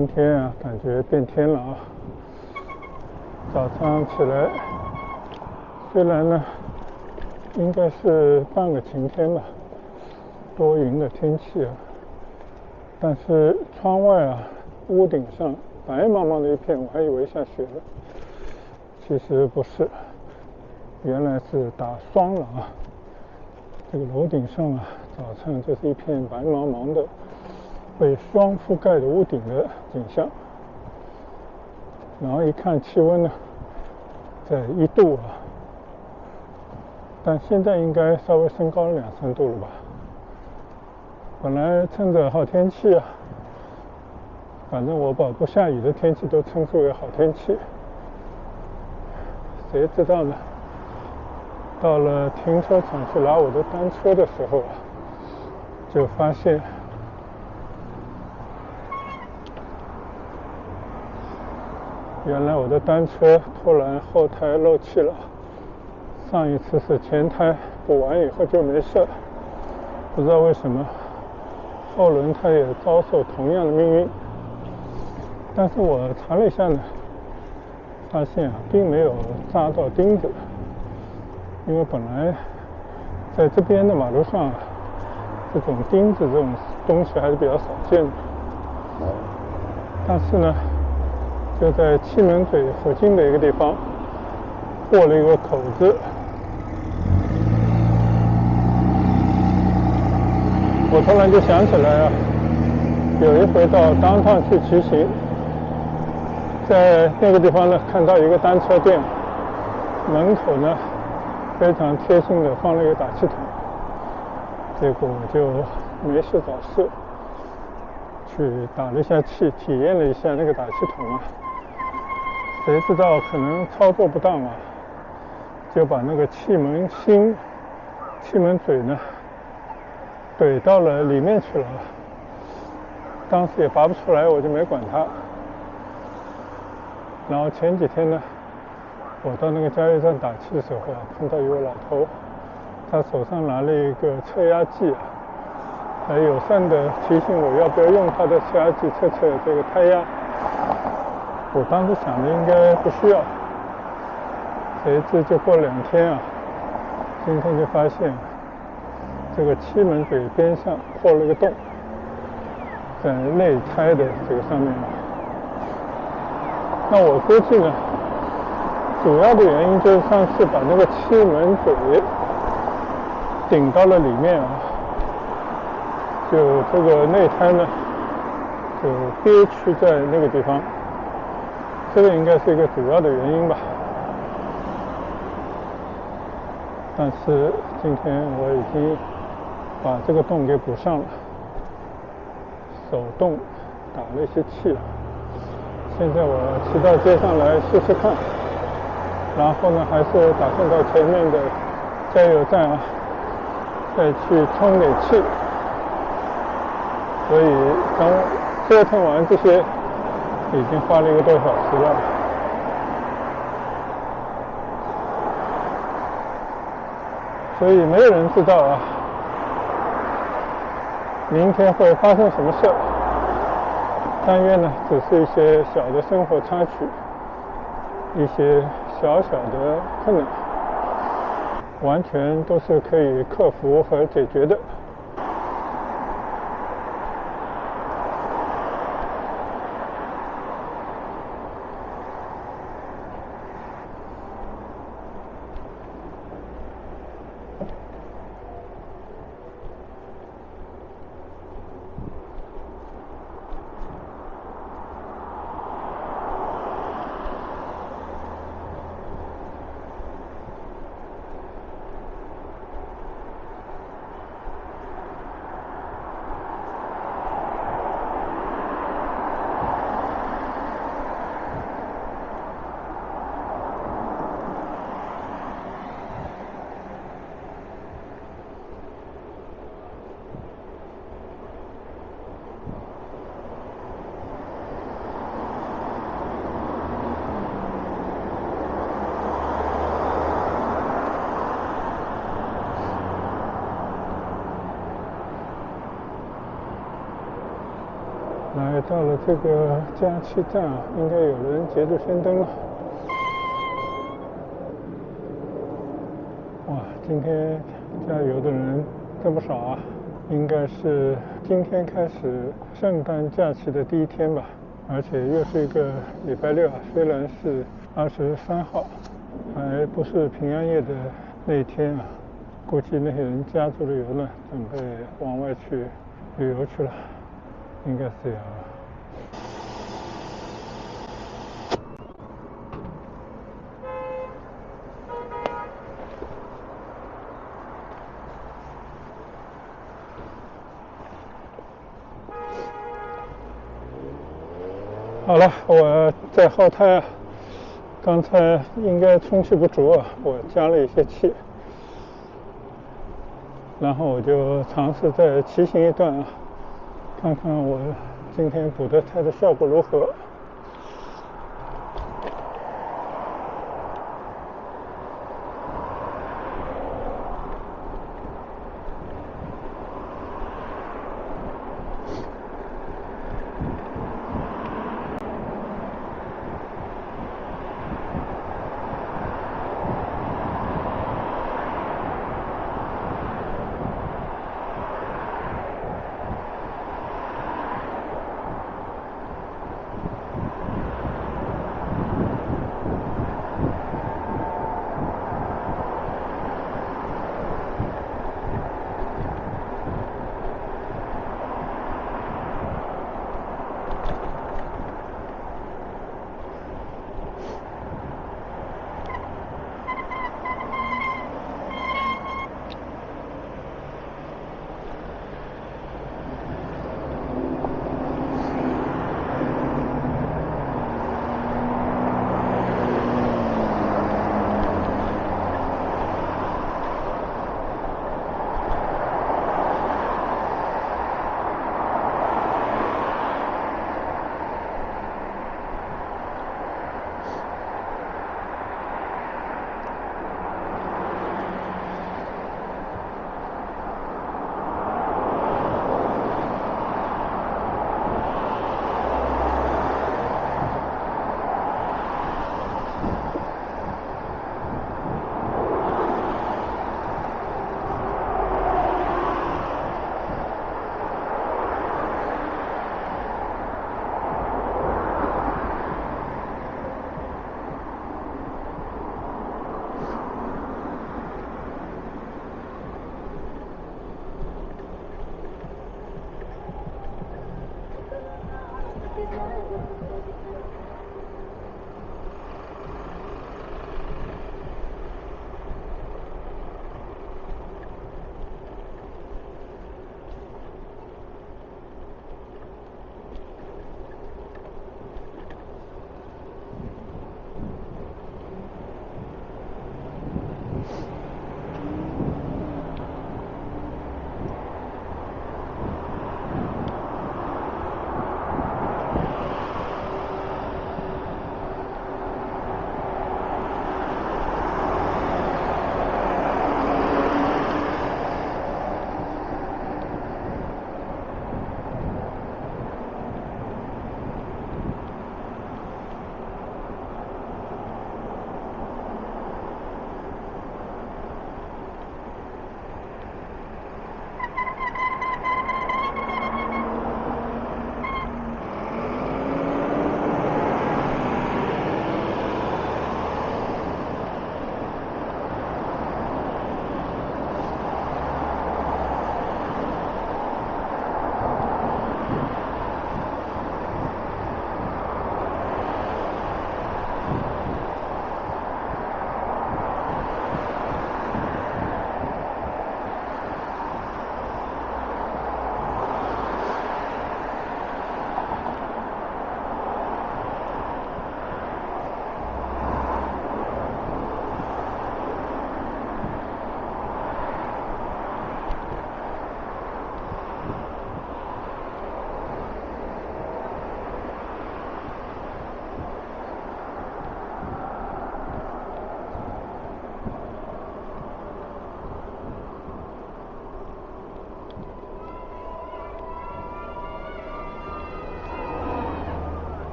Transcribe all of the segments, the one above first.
今天啊，感觉变天了啊。早上起来，虽然呢应该是半个晴天吧，多云的天气啊，但是窗外啊，屋顶上白茫茫的一片，我还以为下雪了，其实不是，原来是打霜了啊。这个楼顶上啊，早上就是一片白茫茫的被霜覆盖的屋顶的景象。然后一看气温呢，在1度啊，但现在应该稍微升高了2-3度了吧。本来趁着好天气啊，反正我把不下雨的天气都称之为好天气，谁知道呢？到了停车场去拿我的单车的时候啊，就发现原来我的单车突然后胎漏气了。上一次是前胎补完以后就没事，不知道为什么后轮胎也遭受同样的命运。但是我查了一下呢，发现啊并没有扎到钉子，因为本来在这边的马路上啊，这种钉子这种东西还是比较少见的。但是呢，就在气门嘴附近的一个地方破了一个口子。我突然就想起来啊，有一回到downtown去骑行，在那个地方呢看到一个单车店，门口呢非常贴心的放了一个打气筒，结果我就没事找事去打了一下气，体验了一下那个打气筒啊，谁知道可能操作不当啊，就把那个气门嘴呢怼到了里面去了，当时也拔不出来，我就没管它。然后前几天呢，我到那个加油站打气的时候啊，碰到一位老头，他手上拿了一个测压计，还友善的提醒我要不要用他的测压计测这个胎压。我当时想的应该不需要，谁知就过2天啊，今天就发现这个气门嘴边上破了个洞，在内胎的这个上面。那我估计呢，主要的原因就是上次把那个气门嘴顶到了里面啊，就这个内胎呢就憋屈在那个地方，这个应该是一个主要的原因吧。但是今天我已经把这个洞给补上了，手动打了一些气，现在我骑到街上来试试看，然后呢还是打算到前面的加油站啊再去充点气。所以刚折腾完这些已经花了1个多小时了。所以没有人知道啊，明天会发生什么事。但愿呢，只是一些小的生活插曲，一些小小的困难，完全都是可以克服和解决的。来到了这个加气站啊，应该有人捷度先登了。哇，今天加油的人这么少啊！应该是今天开始圣诞假期的第一天吧，而且又是一个礼拜六啊，虽然是23号，还不是平安夜的那一天啊，估计那些人加足了油呢，准备往外去旅游去了，应该是这样啊。好了，我在后台啊，刚才应该充气不足啊，我加了一些气，然后我就尝试再骑行一段啊，看看我今天补的胎的效果如何。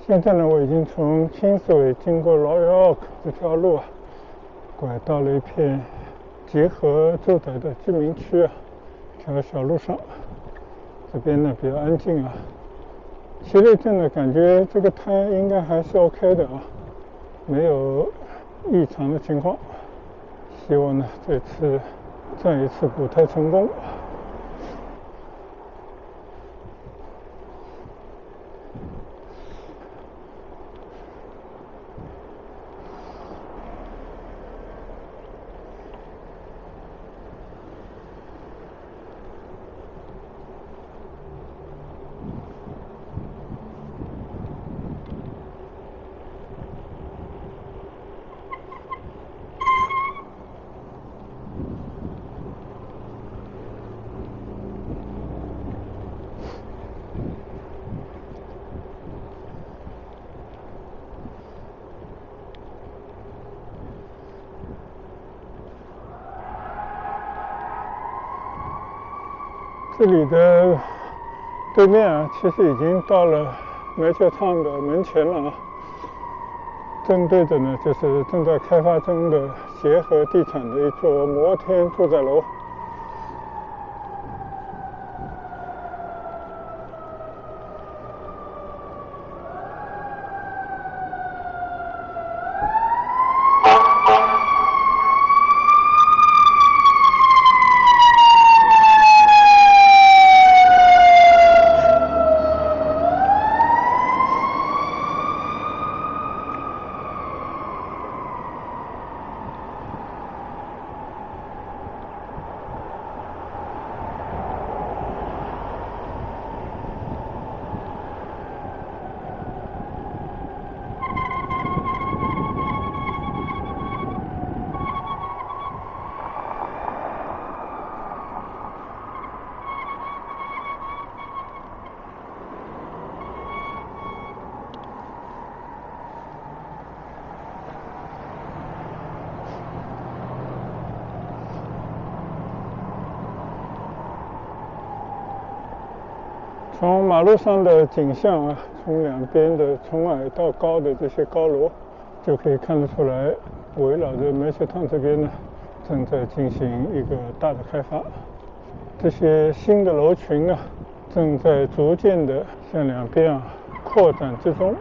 现在呢，我已经从清水经过 Royal Oak 这条路拐到了一片结合住宅的居民区一条小路上。这边呢比较安静骑了一阵呢，感觉这个胎应该还是 OK 的没有异常的情况。希望呢这次再一次补胎成功。这里的对面其实已经到了煤球厂的门前了正对着呢就是正在开发中的协和地产的一座摩天住宅楼。从马路上的景象从两边的从矮到高的这些高楼就可以看得出来，围绕着煤球厂这边呢正在进行一个大的开发。这些新的楼群正在逐渐的向两边扩展之中。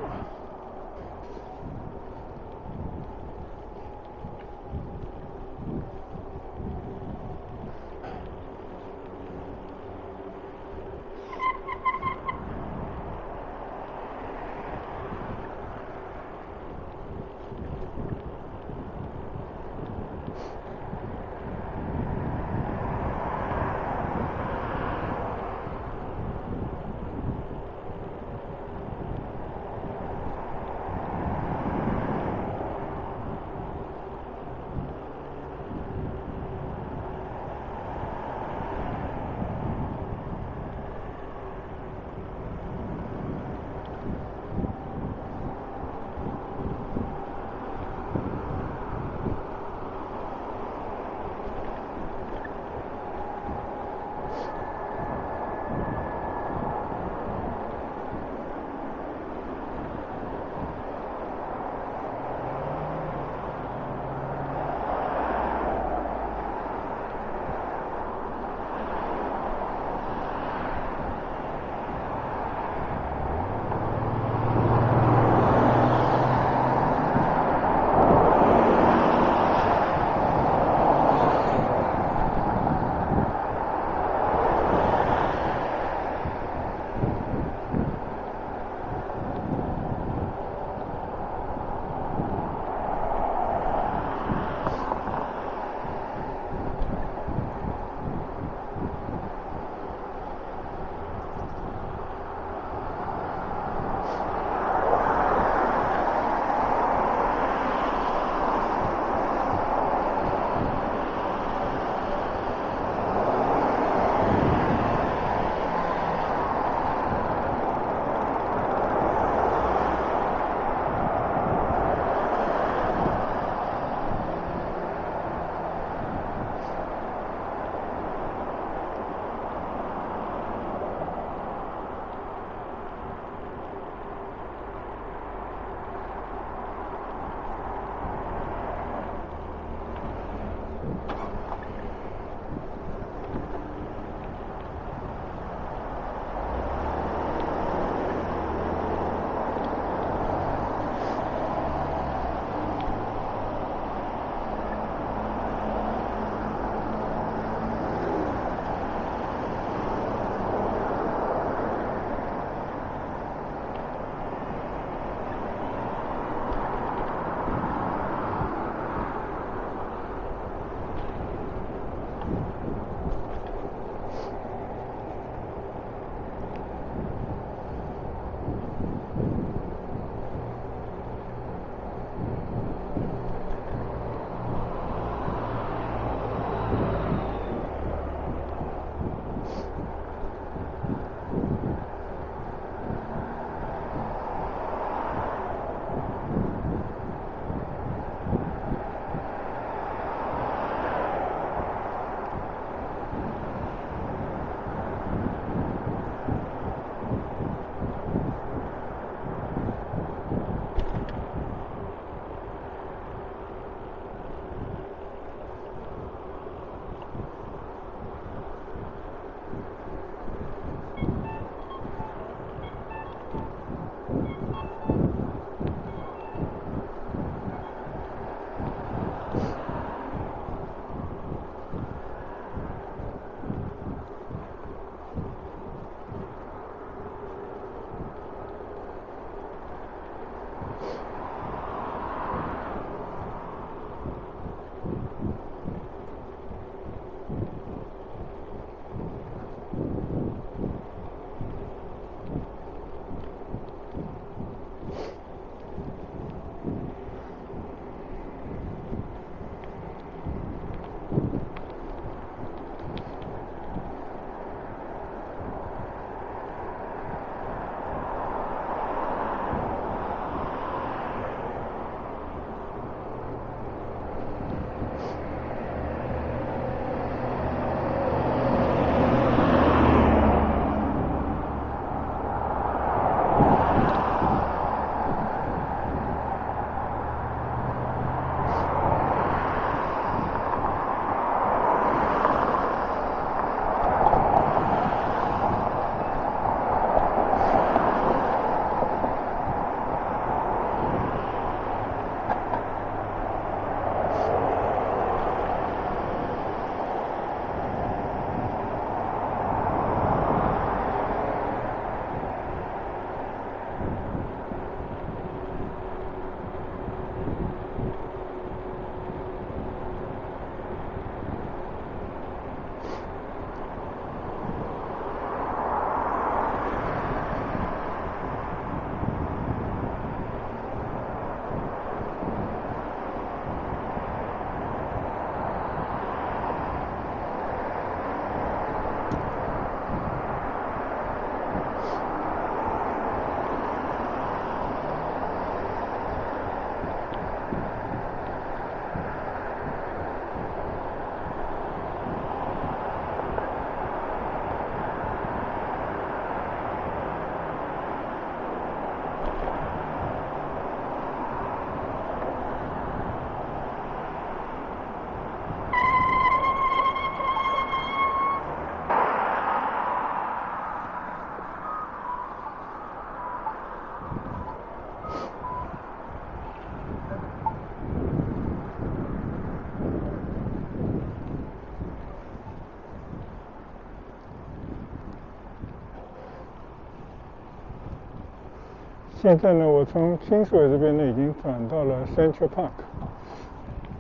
现在呢，我从Kingsway这边呢已经转到了 Central Park，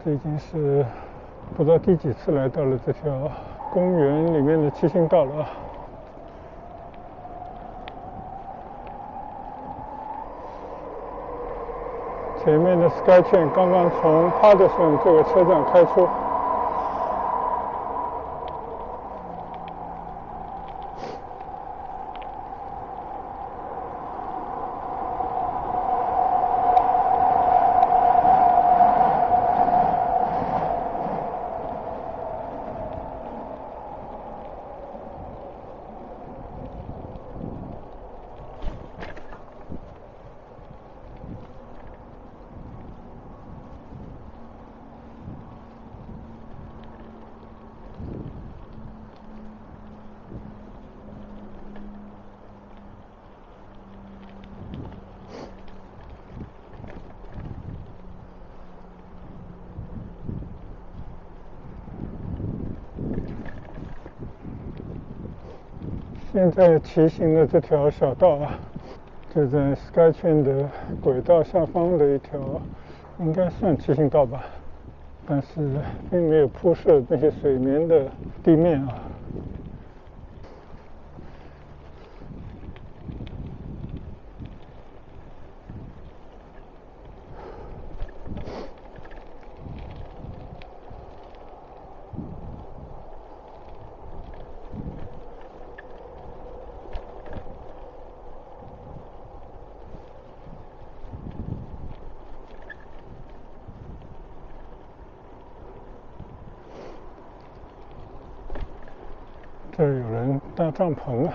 这已经是不知道第几次来到了这条公园里面的骑行道了啊。前面的 SkyTrain 刚刚从 Patterson 这个车站开出。现在骑行的这条小道啊，就在 SkyTrain 的轨道下方的一条，应该算骑行道吧，但是并没有铺设那些水绵的地面啊。这儿有人搭帐篷啊。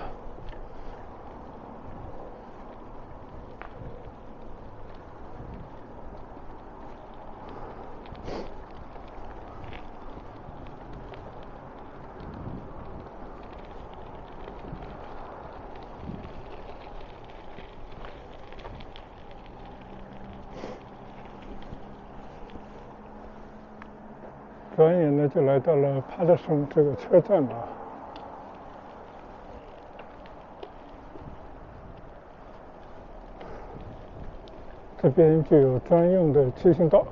转眼呢就来到了帕特森这个车站了。这边就有专用的骑行道。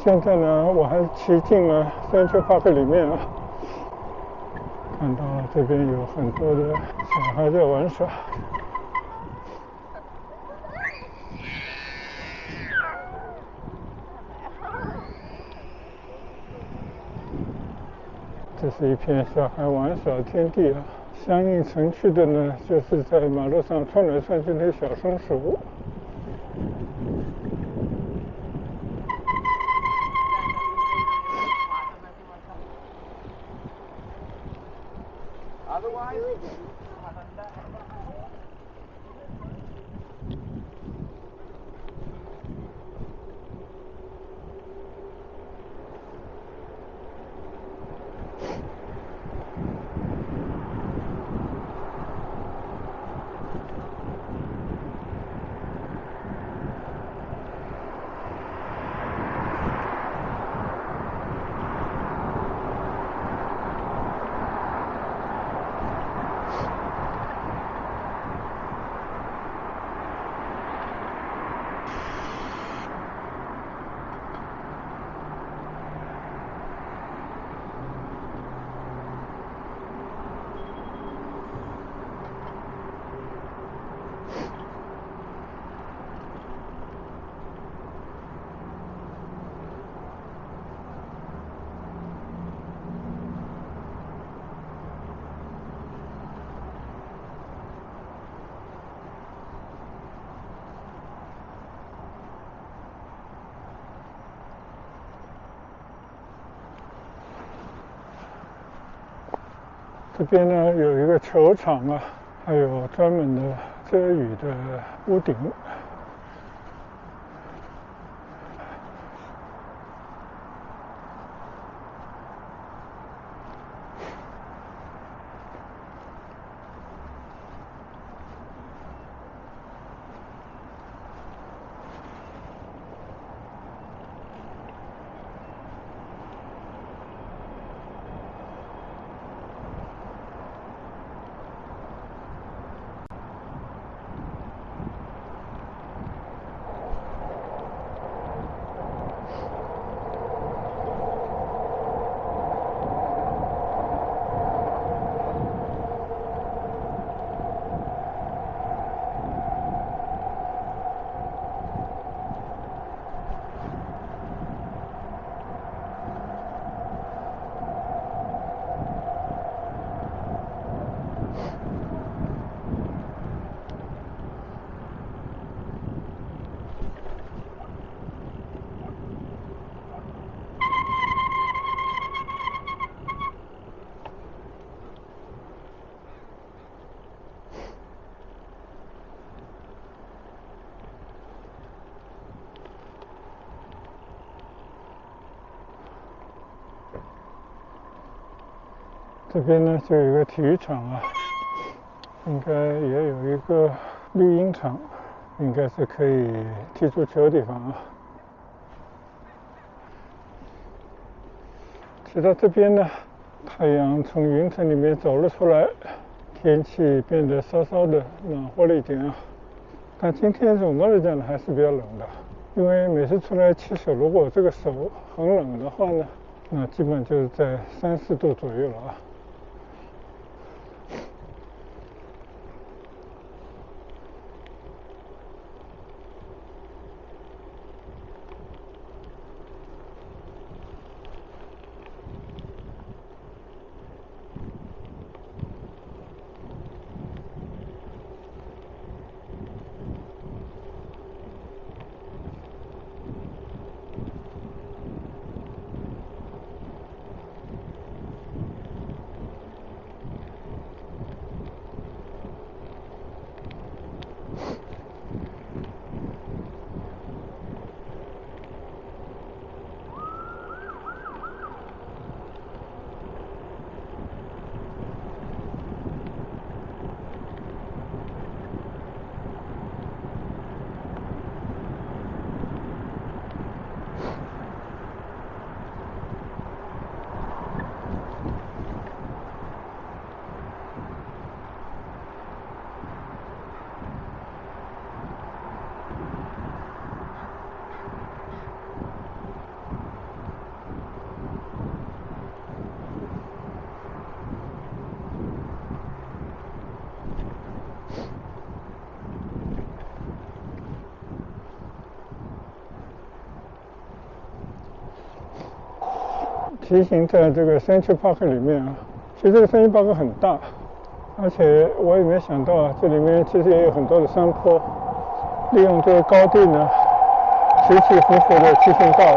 现在呢，我还骑进了Central Park里面啊，看到这边有很多的小孩在玩耍。这是一片小孩玩耍天地啊，相应城区的呢，就是在马路上窜来窜去的小松鼠。这边呢有一个球场啊，还有专门的遮雨的屋顶。这边呢就有一个体育场啊，应该也有一个绿茵场，应该是可以踢足球的地方啊。骑到这边呢，太阳从云层里面走了出来，天气变得稍稍的暖和了一点啊。但今天总的来讲呢还是比较冷的，因为每次出来骑手，如果这个手很冷的话呢，那基本就是在3、4度左右了啊。骑行在这个Central Park里面啊，其实这个Central Park很大，而且我也没想到啊，这里面其实也有很多的山坡，利用这个高地呢，起起伏伏的骑行道，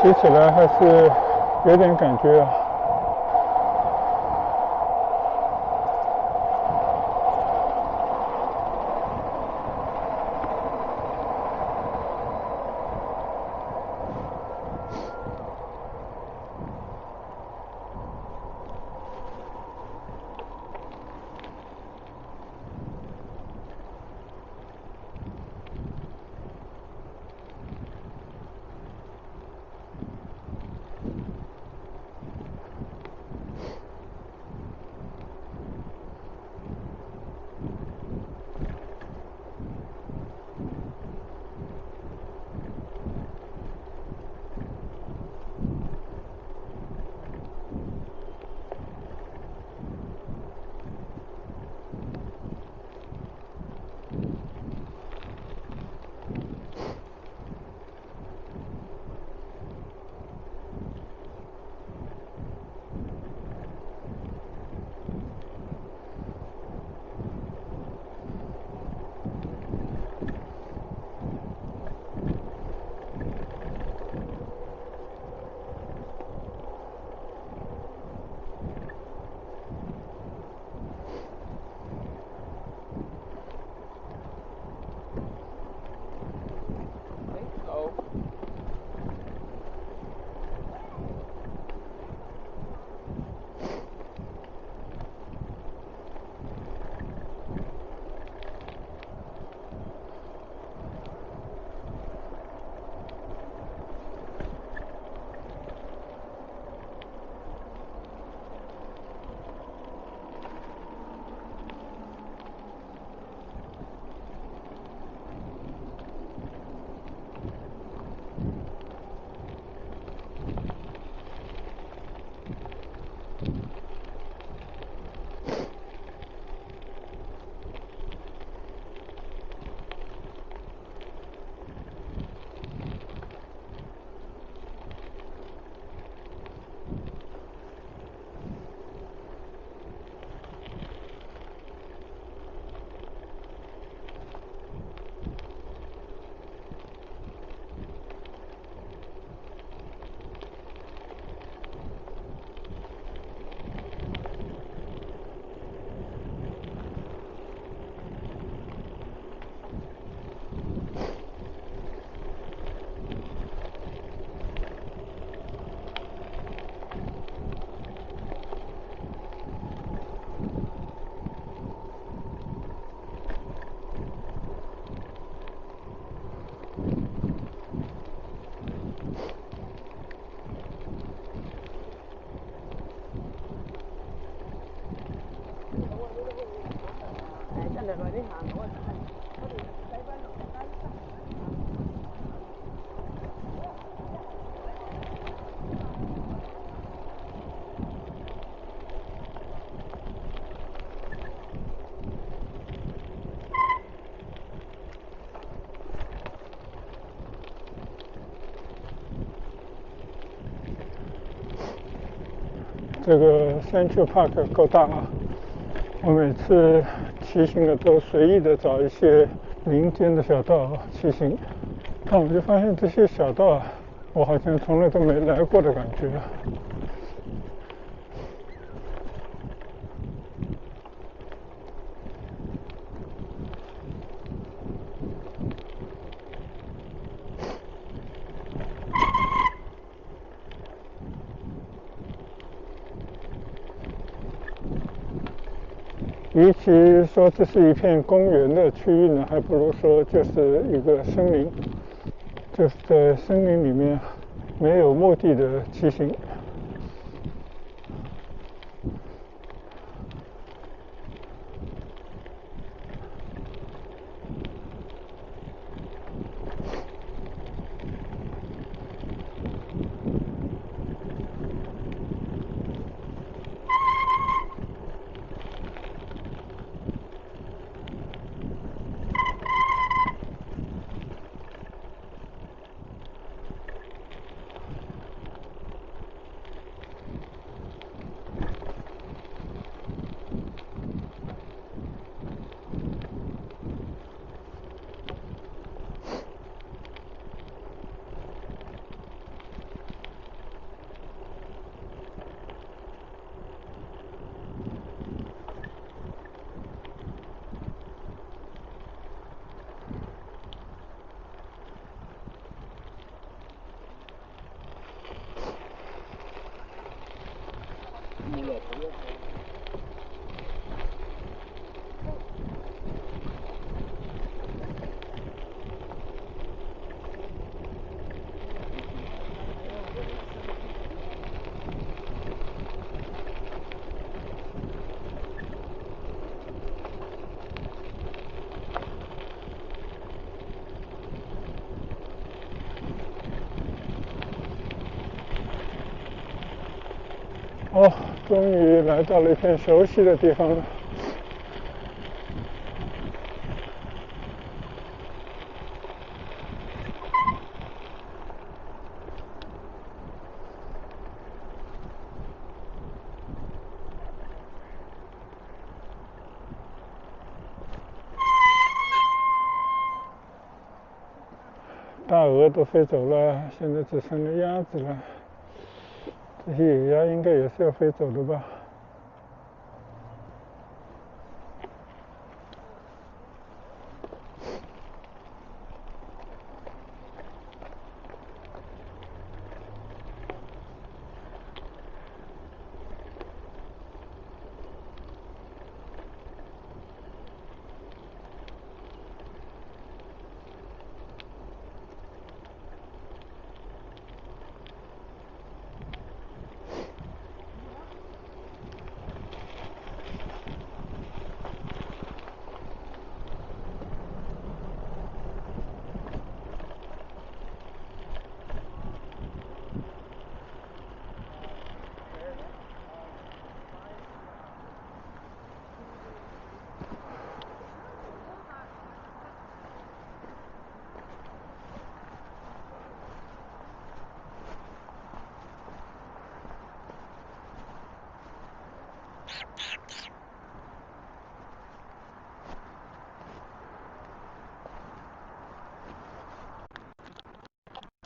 骑起来还是有点感觉啊。这个Central Park 够大啊！我每次骑行的都随意的找一些林间的小道骑行，但我就发现这些小道啊，我好像从来都没来过的感觉。与其说这是一片公园的区域呢，还不如说就是一个森林，就是在森林里面没有目的的骑行。哦，终于来到了一片熟悉的地方了。大鹅都飞走了，现在只剩了鸭子了。这些野鸭应该也是要飞走的吧？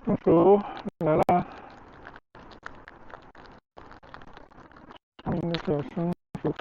松鼠来了，我们的小松鼠。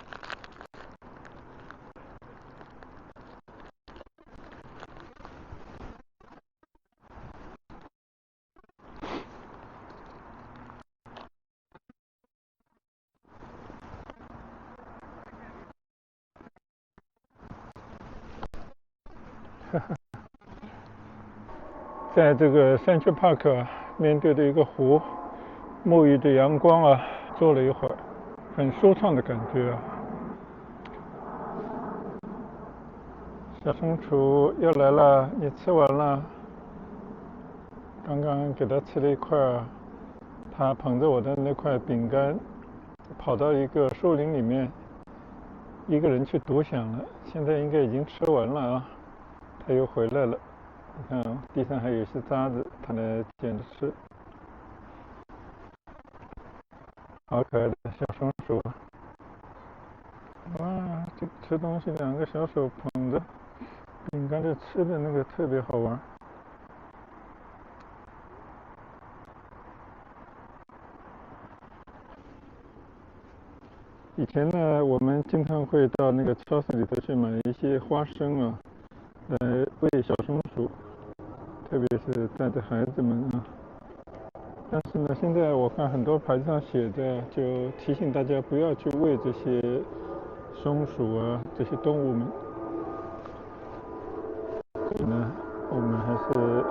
在这个 Central Park 啊，面对着一个湖，沐浴着阳光啊，坐了一会儿，很舒畅的感觉啊。小松鼠又来了，你吃完了？刚刚给它吃了一块，它捧着我的那块饼干，跑到一个树林里面，一个人去独享了。现在应该已经吃完了啊，它又回来了。你看地上还有些渣子，它来捡着吃。好可爱的小松鼠。哇，这吃东西两个小手捧着饼干的吃的那个特别好玩。以前呢，我们经常会到那个超市里头去买一些花生啊，来喂小松鼠，特别是带着孩子们啊。但是呢，现在我看很多牌子上写着，就提醒大家不要去喂这些松鼠啊这些动物们。所以呢，我们还是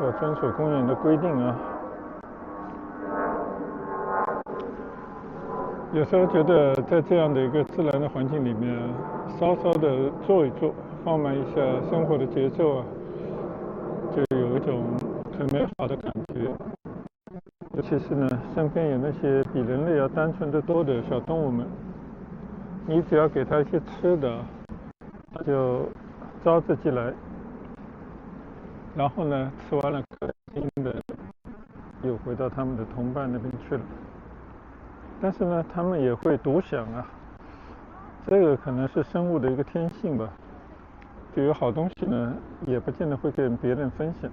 要遵守公园的规定啊。有时候觉得在这样的一个自然的环境里面，稍稍的坐一坐，放慢一下生活的节奏啊，就有一种很美好的感觉。尤其是呢，身边有那些比人类要单纯得多的小动物们，你只要给它一些吃的，它就招之即来，然后呢，吃完了开心的又回到他们的同伴那边去了。但是呢，他们也会独享啊，这个可能是生物的一个天性吧。就有好东西呢，也不见得会跟别人分享。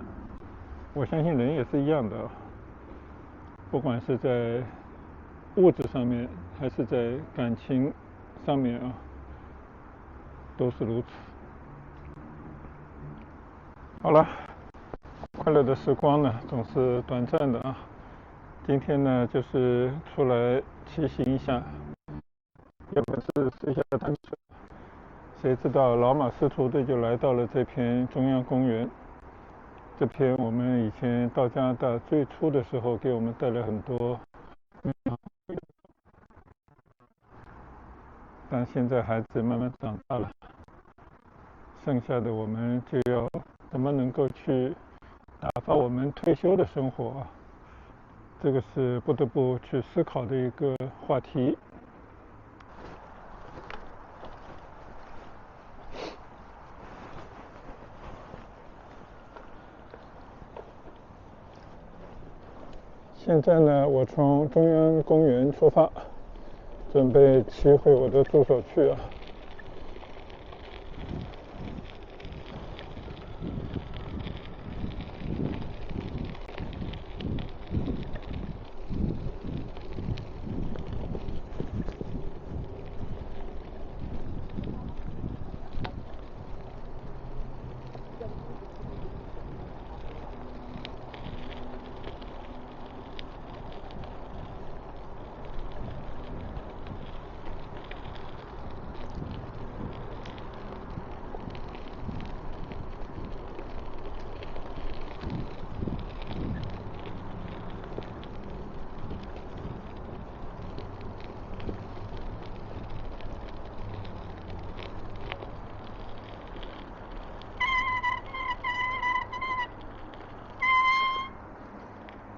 我相信人也是一样的，不管是在物质上面，还是在感情上面啊，都是如此。好了，快乐的时光呢，总是短暂的啊。今天呢，就是出来骑行一下，有本事试一下单车。谁知道老马识途的就来到了这片中央公园。这片我们以前到加拿大最初的时候，给我们带来很多，但现在孩子慢慢长大了，剩下的我们就要怎么能够去打发我们退休的生活啊？这个是不得不去思考的一个话题。现在呢，我从中央公园出发，准备骑回我的住所去啊。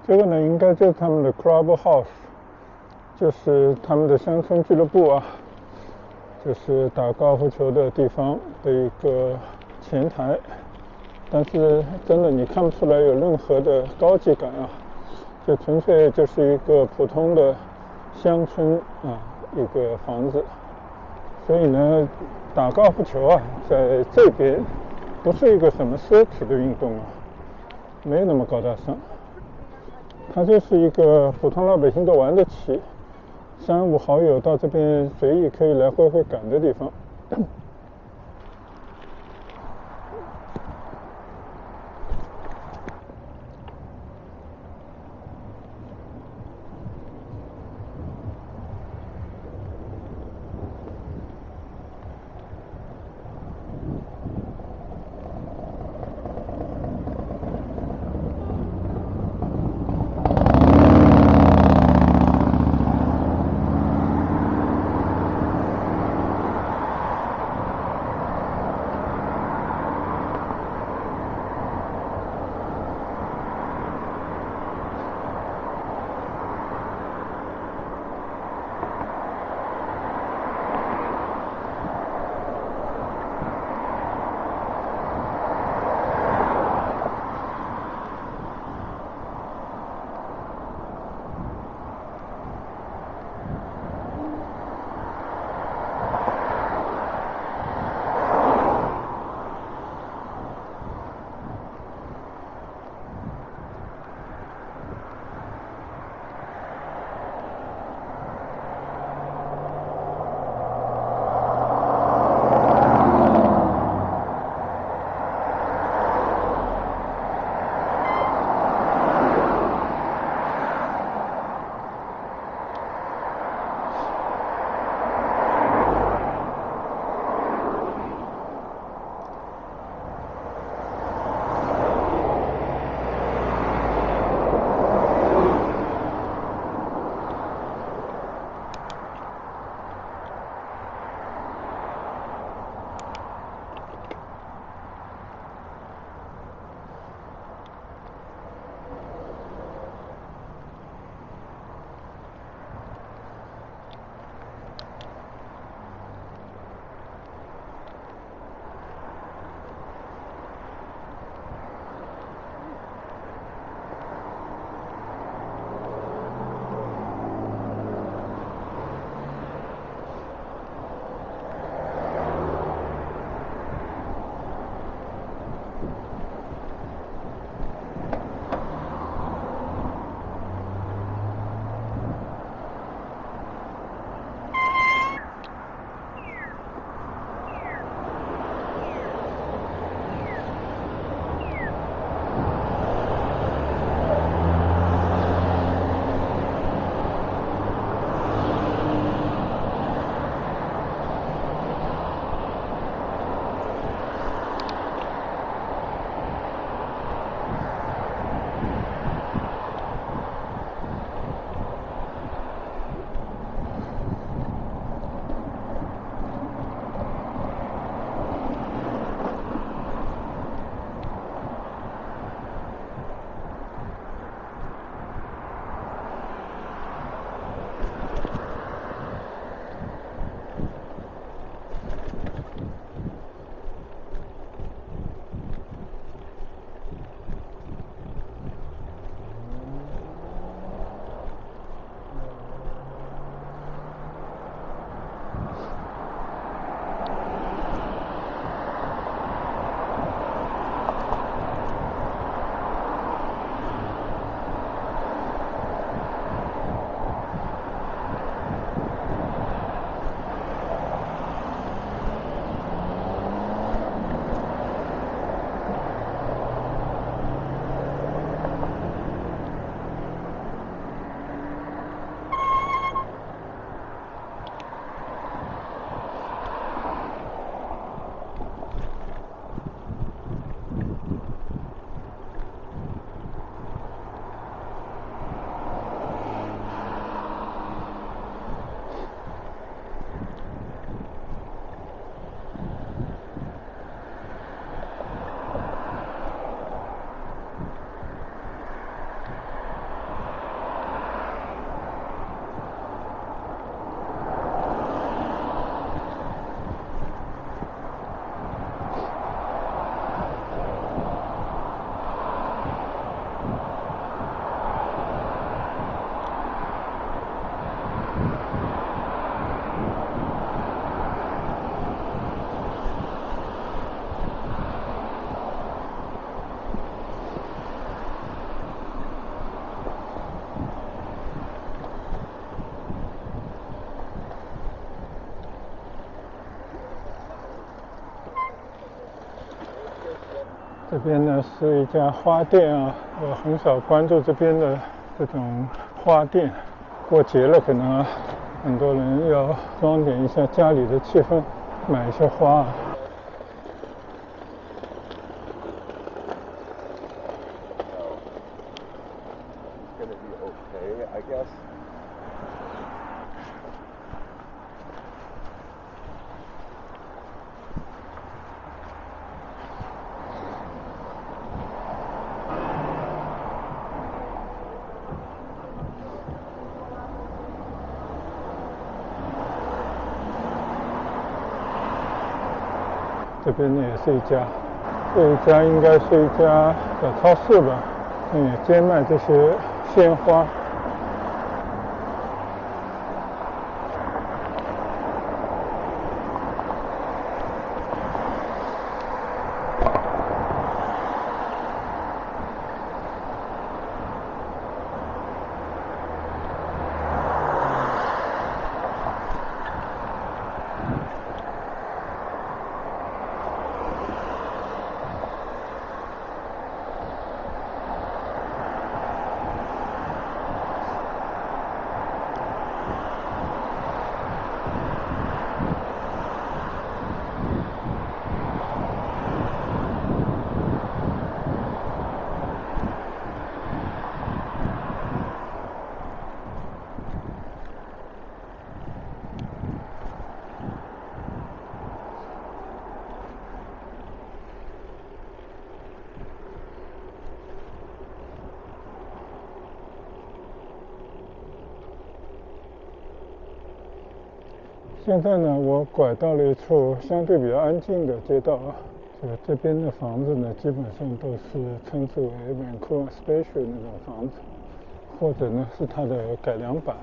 这个呢，应该就是他们的 clubhouse， 就是他们的乡村俱乐部啊，就是打高尔夫球的地方的一个前台。但是真的你看不出来有任何的高级感啊，就纯粹就是一个普通的乡村啊一个房子。所以呢，打高尔夫球啊，在这边不是一个什么奢侈的运动啊，没有那么高大上。它就是一个普通老百姓都玩得起，3、5好友到这边随意可以来挥挥杆的地方。这边呢是一家花店啊，我很少关注这边的这种花店。过节了，可能很多人要装点一下家里的气氛，买一些花。这边呢也是一家，这一家应该是一家小超市吧，也兼卖这些鲜花。现在呢，我拐到了一处相对比较安静的街道啊。这边的房子呢，基本上都是称之为 Vancouver Special 那种房子，或者呢是它的改良版。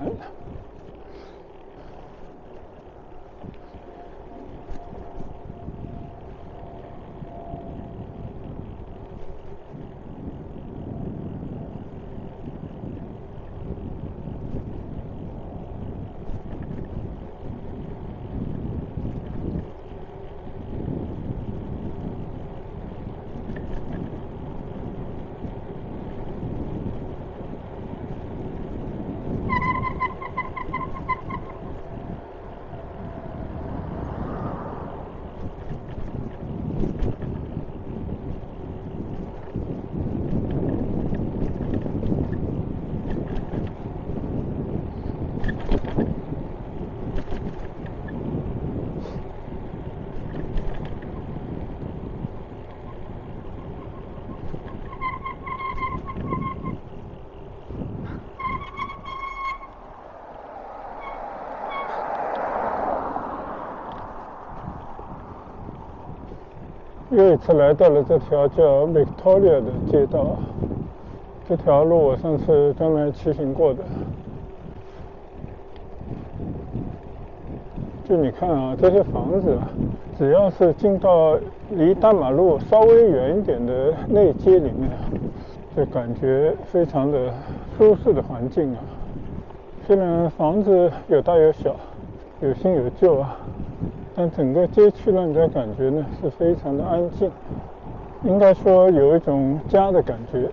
又一次来到了这条叫 Victoria 的街道，这条路我上次专门骑行过的。就你看啊，这些房子啊，只要是进到离大马路稍微远一点的内街里面，就感觉非常的舒适的环境啊。虽然房子有大有小，有新有旧啊，但整个街区让人家感觉呢是非常的安静，应该说有一种家的感觉。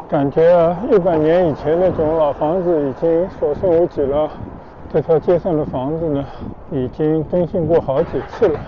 感觉啊，100年以前那种老房子已经所剩无几了。这条街上的房子呢，已经更新过好几次了。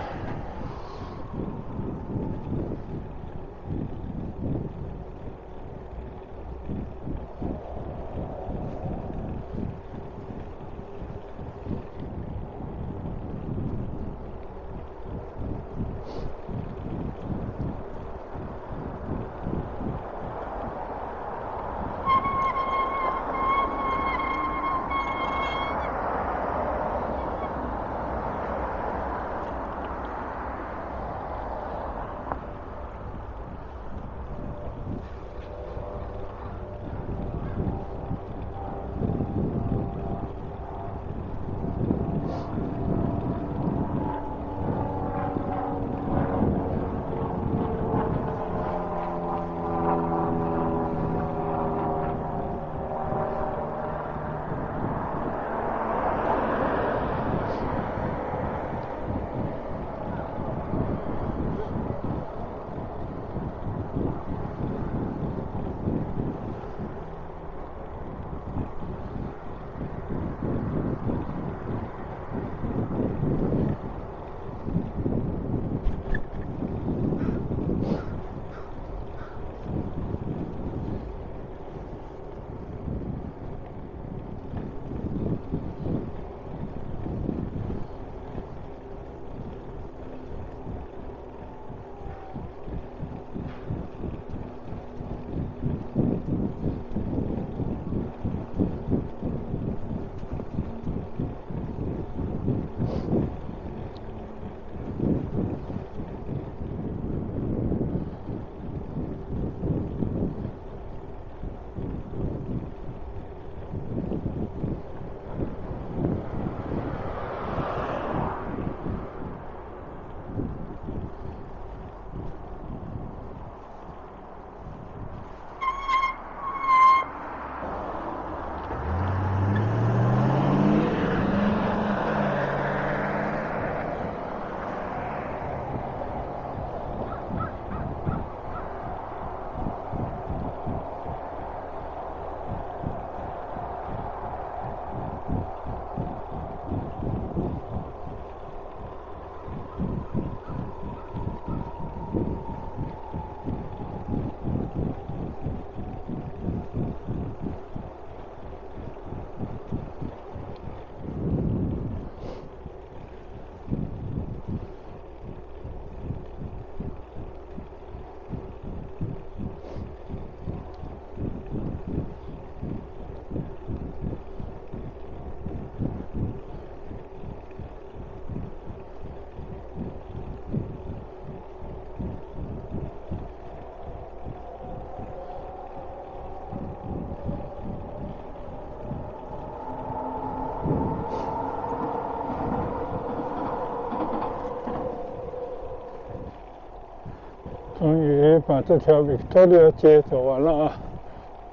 终于把这条 Victoria 街走完了啊，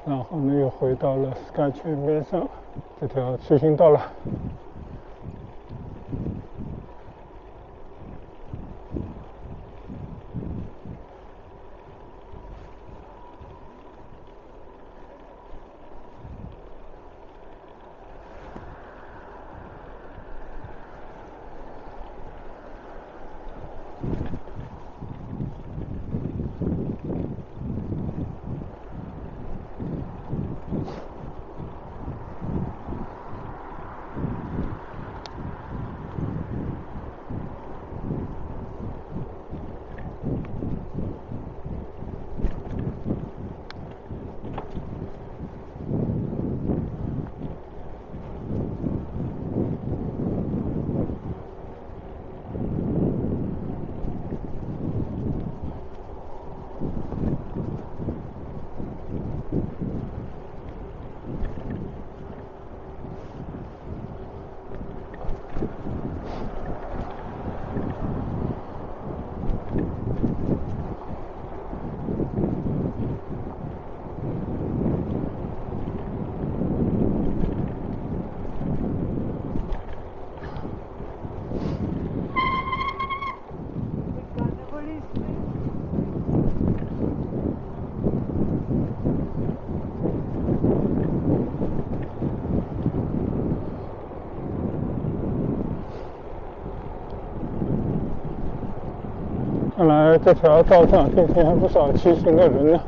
然后呢又回到了 Sky 泉边上这条人行道了。在这条道上并且还不少骑行的人呢。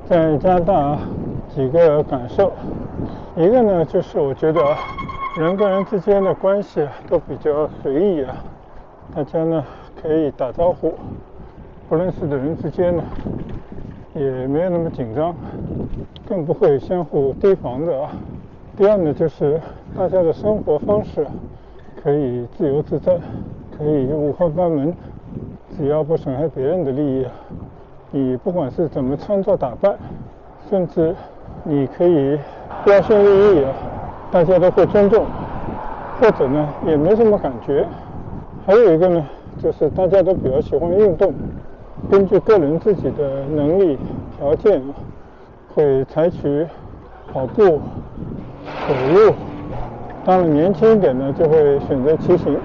在加拿大几个感受，一个呢就是我觉得人跟人之间的关系都比较随意大家呢可以打招呼，不认识的人之间呢也没有那么紧张，更不会相互提防的第二呢就是大家的生活方式可以自由自在，可以五花八门，只要不损害别人的利益你不管是怎么穿着打扮，甚至你可以标新立异大家都会尊重，或者呢也没什么感觉。还有一个呢就是大家都比较喜欢运动，根据个人自己的能力条件会采取跑步、走路，当然年轻一点呢就会选择骑行。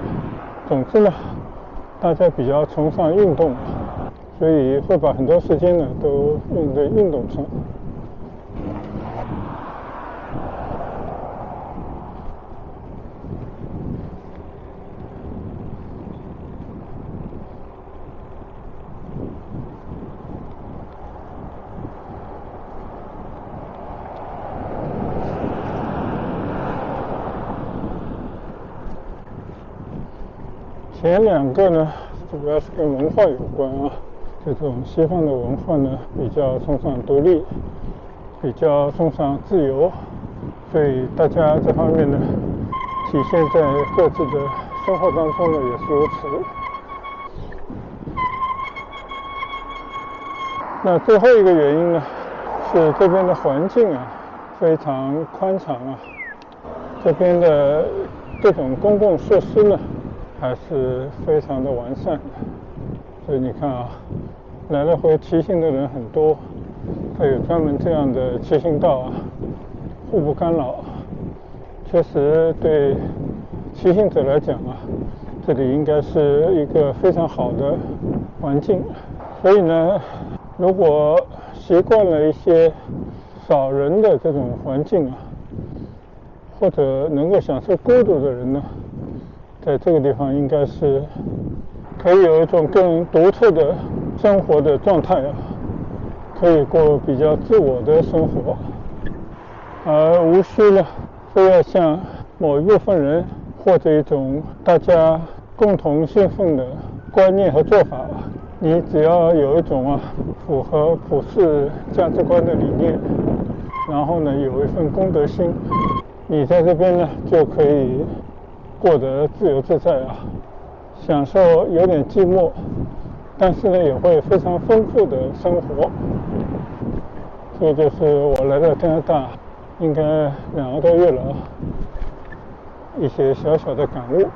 总之呢大家比较崇尚运动，所以会把很多时间呢都用在运动上。前两个呢主要是跟文化有关这种西方的文化呢比较崇尚独立，比较崇尚自由，所以大家这方面呢体现在各自的生活当中呢也是如此。那最后一个原因呢是这边的环境非常宽敞这边的各种公共设施呢还是非常的完善，所以你看来来回骑行的人很多，它有专门这样的骑行道互不干扰，确实对骑行者来讲这里应该是一个非常好的环境。所以呢如果习惯了一些少人的这种环境或者能够享受孤独的人呢，在这个地方应该是可以有一种更独特的生活的状态可以过比较自我的生活，而无需呢非要像某一部分人或者一种大家共同信奉的观念和做法，你只要有一种符合普世价值观的理念，然后呢有一份公德心，你在这边呢就可以过得自由自在享受有点寂寞，但是呢也会非常丰富的生活。这就是我来到加拿大应该2个多月了一些小小的感悟。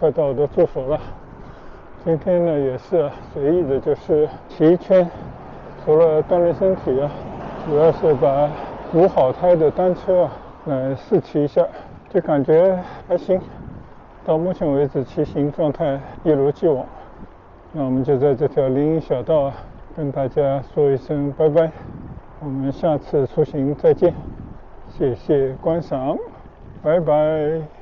快到我的住所了。今天呢也是随意的，就是骑一圈，除了锻炼身体主要是把补好胎的单车来试骑一下，就感觉还行。到目前为止骑行状态一如既往。那我们就在这条林荫小道跟大家说一声拜拜，我们下次出行再见，谢谢观赏，拜拜。